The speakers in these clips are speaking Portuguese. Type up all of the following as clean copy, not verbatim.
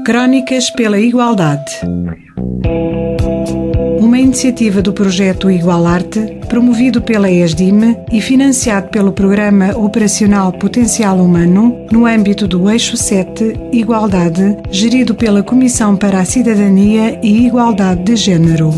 Crónicas pela Igualdade. Uma iniciativa do projeto Igualarte, promovido pela ESDIM e financiado pelo Programa Operacional Potencial Humano, no âmbito do Eixo 7, Igualdade, gerido pela Comissão para a Cidadania e Igualdade de Género.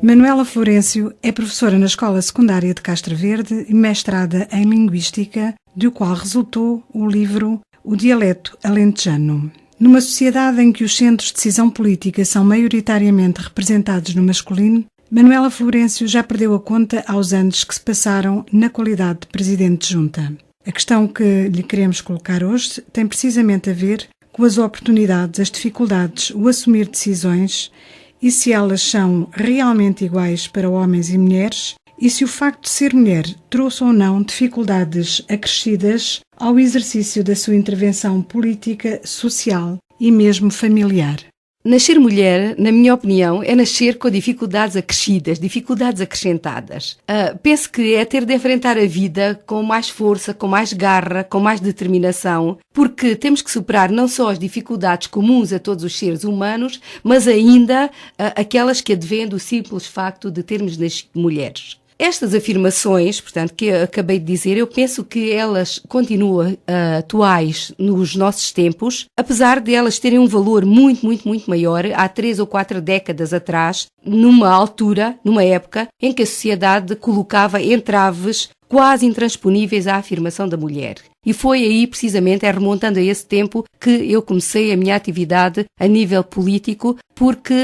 Manuela Florencio é professora na Escola Secundária de Castro Verde e mestrada em Linguística, do qual resultou o livro O Dialeto Alentejano. Numa sociedade em que os centros de decisão política são maioritariamente representados no masculino, Manuela Florencio já perdeu a conta aos anos que se passaram na qualidade de Presidente de Junta. A questão que lhe queremos colocar hoje tem precisamente a ver com as oportunidades, as dificuldades, o assumir decisões e se elas são realmente iguais para homens e mulheres e se o facto de ser mulher trouxe ou não dificuldades acrescidas ao exercício da sua intervenção política, social e mesmo familiar. Nascer mulher, na minha opinião, é nascer com dificuldades acrescidas, dificuldades acrescentadas. Penso que é ter de enfrentar a vida com mais força, com mais garra, com mais determinação, porque temos que superar não só as dificuldades comuns a todos os seres humanos, mas ainda aquelas que advêm do simples facto de termos nascido mulheres. Estas afirmações, portanto, que eu acabei de dizer, eu penso que elas continuam atuais nos nossos tempos, apesar de elas terem um valor muito maior há 3 ou 4 décadas atrás, numa altura, numa época, em que a sociedade colocava entraves quase intransponíveis à afirmação da mulher. E foi aí, precisamente, remontando a esse tempo, que eu comecei a minha atividade a nível político, porque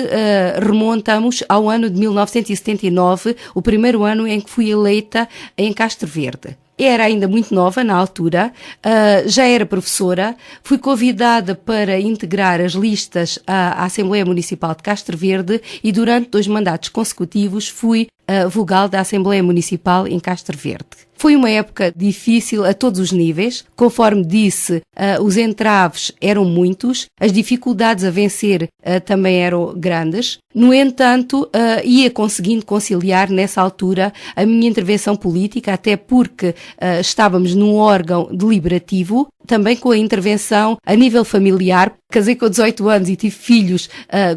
remontamos ao ano de 1979, o primeiro ano em que fui eleita em Castro Verde. Era ainda muito nova na altura, já era professora, fui convidada para integrar as listas à Assembleia Municipal de Castro Verde e durante 2 mandatos consecutivos fui vogal da Assembleia Municipal em Castro Verde. Foi uma época difícil a todos os níveis, conforme disse, os entraves eram muitos, as dificuldades a vencer também eram grandes. No entanto, ia conseguindo conciliar nessa altura a minha intervenção política, até porque estávamos num órgão deliberativo, também com a intervenção a nível familiar. Casei com 18 anos e tive filhos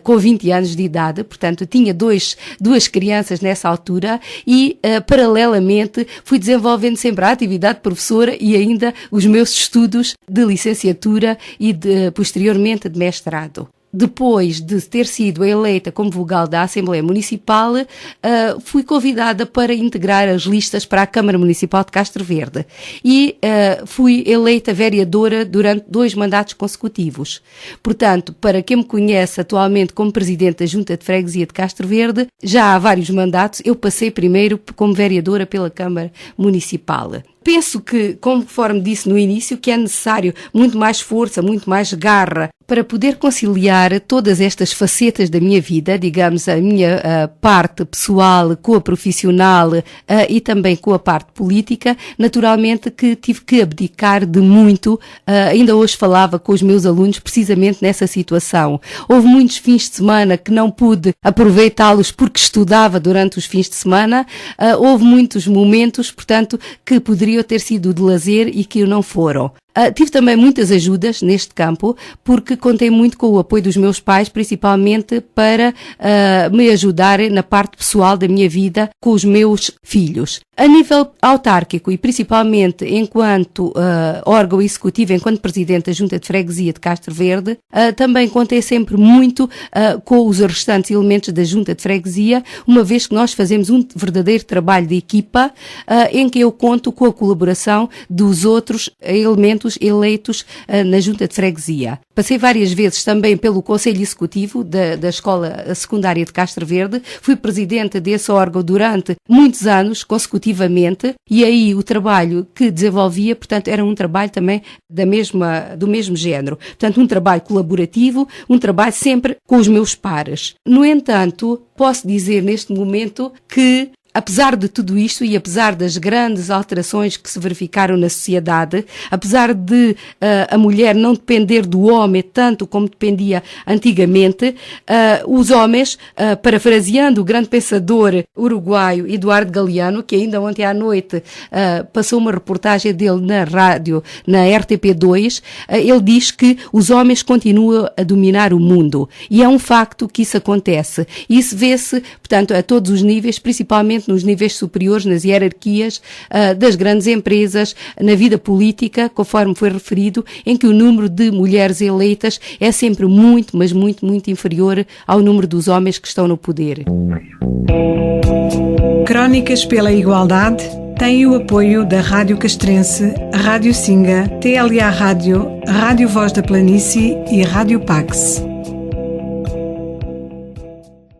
com 20 anos de idade, portanto tinha duas crianças nessa altura e paralelamente fui desenvolvendo sempre a atividade de professora e ainda os meus estudos de licenciatura e posteriormente de mestrado. Depois de ter sido eleita como vogal da Assembleia Municipal, fui convidada para integrar as listas para a Câmara Municipal de Castro Verde e fui eleita vereadora durante 2 mandatos consecutivos. Portanto, para quem me conhece atualmente como Presidente da Junta de Freguesia de Castro Verde, já há vários mandatos, eu passei primeiro como vereadora pela Câmara Municipal. Penso que, conforme disse no início, que é necessário muito mais força, muito mais garra para poder conciliar todas estas facetas da minha vida, digamos, a minha parte pessoal com a profissional e também com a parte política. Naturalmente que tive que abdicar de muito, ainda hoje falava com os meus alunos precisamente nessa situação. Houve muitos fins de semana que não pude aproveitá-los porque estudava durante os fins de semana, houve muitos momentos, portanto, que poderiam ter sido de lazer e que não foram. Tive também muitas ajudas neste campo, porque contei muito com o apoio dos meus pais, principalmente para me ajudarem na parte pessoal da minha vida com os meus filhos. A nível autárquico e principalmente enquanto órgão executivo, enquanto Presidente da Junta de Freguesia de Castro Verde, também contei sempre muito com os restantes elementos da Junta de Freguesia, uma vez que nós fazemos um verdadeiro trabalho de equipa, em que eu conto com a colaboração dos outros elementos eleitos na Junta de Freguesia. Passei várias vezes também pelo Conselho Executivo da Escola Secundária de Castro Verde, fui Presidente desse órgão durante muitos anos consecutivamente e aí o trabalho que desenvolvia, portanto, era um trabalho também do mesmo género. Portanto, um trabalho colaborativo, um trabalho sempre com os meus pares. No entanto, posso dizer neste momento que apesar de tudo isto e apesar das grandes alterações que se verificaram na sociedade, apesar de a mulher não depender do homem tanto como dependia antigamente, os homens, parafraseando o grande pensador uruguaio Eduardo Galeano, que ainda ontem à noite passou uma reportagem dele na rádio, na RTP2, ele diz que os homens continuam a dominar o mundo. E é um facto que isso acontece. E isso vê-se, portanto, a todos os níveis, principalmente nos níveis superiores, nas hierarquias das grandes empresas, na vida política, conforme foi referido, em que o número de mulheres eleitas é sempre muito, mas muito, muito inferior ao número dos homens que estão no poder. Crónicas pela Igualdade tem o apoio da Rádio Castrense, Rádio Singa, TLA Rádio, Rádio Voz da Planície e Rádio Pax.